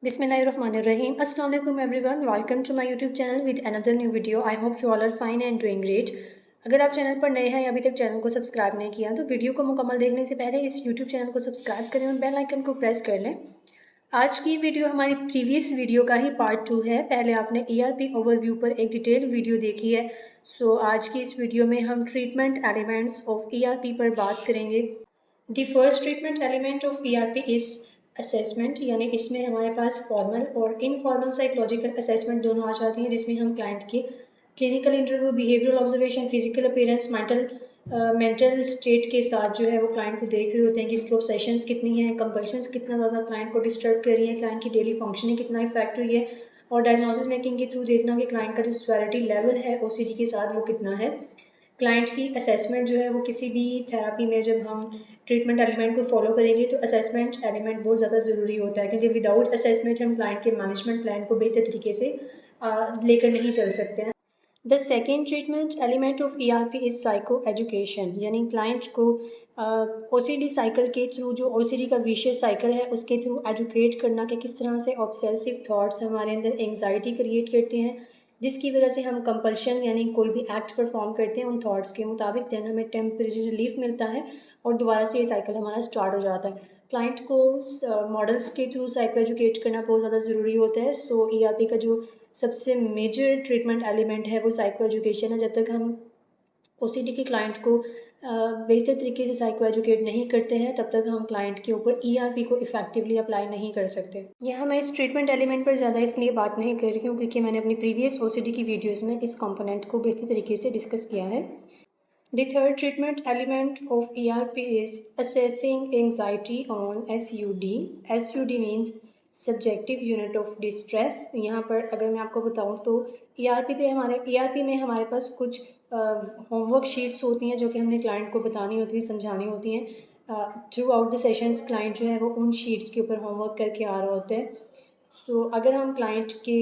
Bismillahirrahmanirrahim. Assalamu alaikum everyone. Welcome to my YouTube channel with another new video. I hope you all are fine and doing great. अगर आप channel पर नए हैं या अभी तक चैनल को सब्सक्राइब नहीं किया तो वीडियो को मुकम्मल देखने से पहले इस YouTube चैनल को सब्सक्राइब करें और बेल आइकन को प्रेस कर लें। आज की वीडियो हमारी प्रीवियस वीडियो का ही पार्ट 2 है। पहले आपने ERP ओवरव्यू पर एक डिटेल वीडियो देखी है। आज की इस वीडियो में हम ट्रीटमेंट एलिमेंट्स ऑफ ERP पर बात करेंगे। The first treatment element of ERP is assessment, यानी इसमें हमारे पास फॉर्मल और इनफॉर्मल साइकोलॉजिकल असेसमेंट दोनों आ जाती हैं, जिसमें हम क्लाइंट के clinical interview, behavioural observation, physical appearance, mental state के साथ जो है वो क्लाइंट को देख रहे होते हैं कि इसकी ऑब्सेशंस कितनी हैं, कंपल्शंस कितना ज़्यादा क्लाइंट को डिस्टर्ब कर रही है, क्लाइंट की डेली फंक्शनिंग कितना इफेक्ट हुई है, और डायग्नोसिस मेकिंग के थ्रू देखना कि क्लाइंट का जो सीवियरिटी लेवल है OCD के साथ वो कितना है। क्लाइंट की असेसमेंट जो है वो किसी भी थेरेपी में जब हम ट्रीटमेंट एलिमेंट को फॉलो करेंगे तो असेसमेंट एलिमेंट बहुत ज़्यादा ज़रूरी होता है, क्योंकि विदाउट असेसमेंट हम क्लाइंट के मैनेजमेंट प्लान को बेहतर तरीके से लेकर नहीं चल सकते हैं। The second treatment element of ERP is psycho education, यानी क्लाइंट को OCD साइकिल के थ्रू, जो OCD का विशियस साइकिल है उसके थ्रू एजुकेट करना कि किस तरह से ऑब्सेसिव थाट्स हमारे अंदर एंग्जाइटी क्रिएट करते हैं, जिसकी वजह से हम कंपल्शन यानी कोई भी एक्ट परफॉर्म करते हैं उन थॉट्स के मुताबिक, देन हमें टेम्परेरी रिलीफ मिलता है और दोबारा से ये साइकिल हमारा स्टार्ट हो जाता है। क्लाइंट को मॉडल्स के थ्रू साइको एजुकेट करना बहुत ज़्यादा ज़रूरी होता है। ERP का जो सबसे मेजर ट्रीटमेंट एलिमेंट है वो साइको एजुकेशन है। जब तक हम OCD के क्लाइंट को बेहतर तरीके से साइको एजुकेट नहीं करते हैं तब तक हम क्लाइंट के ऊपर ERP को इफेक्टिवली अप्लाई नहीं कर सकते। यहाँ मैं इस ट्रीटमेंट एलिमेंट पर ज़्यादा इसलिए बात नहीं कर रही हूँ क्योंकि मैंने अपनी प्रीवियस OCD की वीडियोस में इस कंपोनेंट को बेहतर तरीके से डिस्कस किया है। The third treatment element of ERP is assessing anxiety on SUD. SUD means Subjective Unit of Distress. यहाँ पर अगर मैं आपको बताऊँ तो ERP में हमारे पास कुछ होमवर्क शीट्स होती हैं जो कि हमने क्लाइंट को बतानी होती है, समझानी होती हैं। Through out the sessions client जो है वो उन शीट्स के ऊपर होमवर्क करके आ रहा होता है। अगर हम क्लाइंट के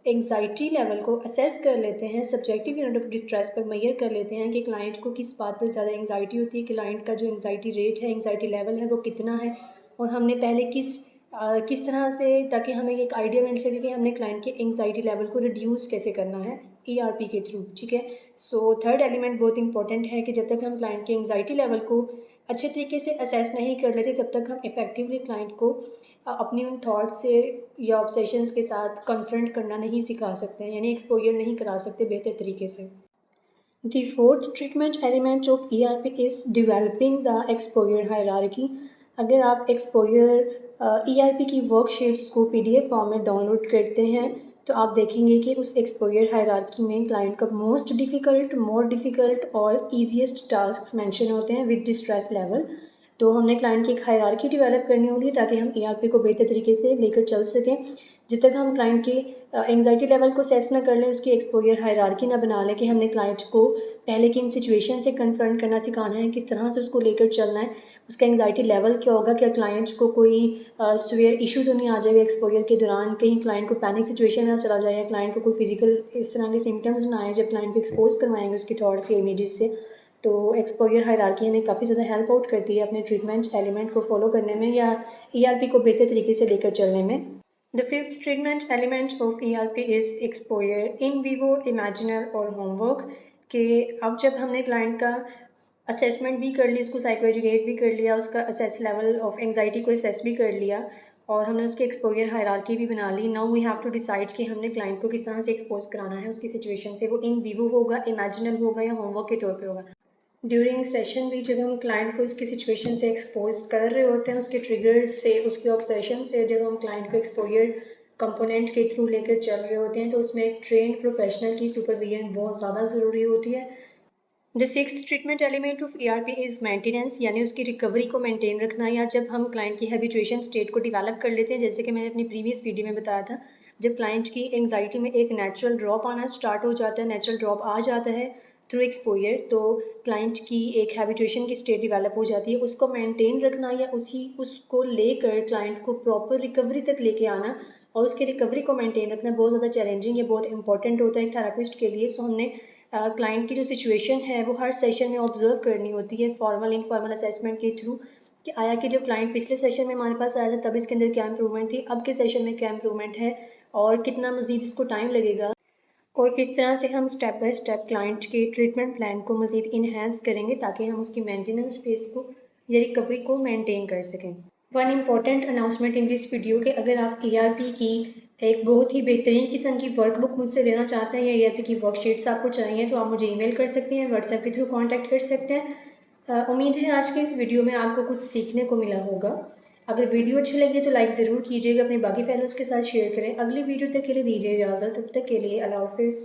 एंग्जाइटी लेवल को असेस कर लेते हैं, सब्जेक्टिव यूनिट ऑफ डिस्ट्रेस पर मेजर कर लेते हैं कि क्लाइंट को किस बात पर ज़्यादा एंग्जाइटी होती है, क्लाइंट का जो एंग्जाइटी रेट है, एंग्जाइटी लेवल है वो कितना है, और हमने पहले किस तरह से, ताकि हमें एक आइडिया मिल सके कि हमने क्लाइंट के एंग्जाइटी लेवल को रिड्यूस कैसे करना है ERP के थ्रू। ठीक है, थर्ड एलिमेंट बहुत इंपॉर्टेंट है कि जब तक हम क्लाइंट के एंग्जाइटी लेवल को अच्छे तरीके से असेस नहीं कर लेते तब तक हम इफ़ेक्टिवली क्लाइंट को अपनी उन थॉट से या ऑब्सेशंस के साथ कन्फ्रंट करना नहीं सिखा सकते हैं, यानी एक्सपोजर नहीं करा सकते बेहतर तरीके से। The fourth treatment element of ERP is developing the exposure hierarchy. अगर आप exposure ERP की वर्कशीट्स को PDF फॉर्म में डाउनलोड करते हैं तो आप देखेंगे कि उस एक्सपोजर हायरार्की में क्लाइंट का मोस्ट डिफ़िकल्ट, मोर डिफ़िकल्ट और ईजीएस्ट टास्क मेंशन होते हैं विद डिस्ट्रेस लेवल। तो हमने क्लाइंट की एक हायरार्की डेवलप करनी होगी ताकि हम ERP को बेहतर तरीके से लेकर चल सकें। जब तक हम क्लाइंट के एंग्जाइटी लेवल को सेस ना कर लें, उसकी एक्सपोजर हायरार्की ना बना लें कि हमने क्लाइंट को पहले किन सिचुएशन से कन्फ्रंट करना सिखाना है, किस तरह से उसको लेकर चलना है, उसका एंग्जाइटी लेवल क्या होगा, क्या क्लाइंट को कोई सीवियर इशू तो नहीं आ जाएगा एक्सपोजर के दौरान, कहीं क्लाइंट को पैनिक सिचुएशन ना चला जाए, या क्लाइंट को कोई फिजिकल इस तरह के सिम्टम्स ना आए जब क्लाइंट को एक्सपोज करवाएंगे उसकी थॉट्स या इमेजेस से। तो एक्सपोजर हायरार्की हमें काफ़ी ज़्यादा हेल्प आउट करती है अपने ट्रीटमेंट एलिमेंट को फॉलो करने में या ERP को बेहतर तरीके से लेकर चलने में। The fifth treatment element of ERP is exposure in vivo, imaginal और homework। कि अब जब हमने क्लाइंट का असेसमेंट भी कर ली, उसको साइको एजुकेट भी कर लिया, उसका असेस लेवल ऑफ एंग्जाइटी को असेस भी कर लिया और हमने उसकी एक्सपोजर हायरार्की भी बना ली, now we have to decide कि हमने क्लाइंट को किस तरह से एक्सपोज कराना है उसकी सिचुएशन से। वो इन विवो होगा, इमेजिनल होगा या होमवर्क के तौर पे होगा। ड्यूरिंग सेशन भी जब हम क्लाइंट को उसकी सिचुएशन से एक्सपोज कर रहे होते हैं, उसके ट्रिगर्स से, उसके ऑब्सेशन से, जब हम क्लाइंट को एक्सपोजर कंपोनेंट के थ्रू लेकर चल रहे होते हैं तो उसमें एक ट्रेंड प्रोफेशनल की सुपरविजन बहुत ज़्यादा ज़रूरी होती है। The sixth treatment element of ERP is maintenance, यानी उसकी रिकवरी को मेंटेन रखना, या जब हम क्लाइंट की हैबिचुएशन स्टेट को डेवलप कर लेते हैं, जैसे कि मैंने अपनी प्रीवियस वीडियो में बताया था, जब क्लाइंट की एंग्जाइटी में एक नेचुरल ड्रॉप आना स्टार्ट हो जाता है, नेचुरल ड्रॉप आ जाता है थ्रू एक्सपोजर, तो क्लाइंट की एक हैबिचुएशन की स्टेट डेवलप हो जाती है, उसको मेंटेन रखना या उसको लेकर क्लाइंट को प्रॉपर रिकवरी तक लेके आना और उसकी रिकवरी को मेंटेन रखना बहुत ज़्यादा चैलेंजिंग या बहुत इंपॉर्टेंट होता है एक थेरेपिस्ट के लिए। हमने क्लाइंट की जो सिचुएशन है वो हर सेशन में ऑब्जर्व करनी होती है फॉर्मल इनफॉर्मल असेसमेंट के थ्रू, कि आया कि जो क्लाइंट पिछले सेशन में हमारे पास आया था तब इसके अंदर क्या इम्प्रूवमेंट थी, अब के सेशन में क्या इम्प्रूवमेंट है और कितना मज़ीद इसको टाइम लगेगा और किस तरह से हम स्टेप बाय स्टेप क्लाइंट के ट्रीटमेंट प्लान को मज़ीद इन्हेंस करेंगे ताकि हम उसकी मेंटेनेंस फेज़ को या रिकवरी को मेंटेन कर सकें। One important announcement in this video कि अगर आप ERP की एक बहुत ही बेहतरीन किस्म की वर्कबुक मुझसे लेना चाहते हैं या ERP की वर्कशीट्स आपको चाहिए तो आप मुझे ईमेल कर सकते हैं, व्हाट्सएप के थ्रू कॉन्टैक्ट कर सकते हैं। उम्मीद है आज के इस वीडियो में आपको कुछ सीखने को मिला होगा। अगर वीडियो अच्छी लगी तो लाइक ज़रूर कीजिएगा, अपने बाकी फैलोज़ के साथ शेयर करें। अगली वीडियो तक के लिए दीजिए इजाज़त, तब तक के लिए अल्लाह हाफ़िज़।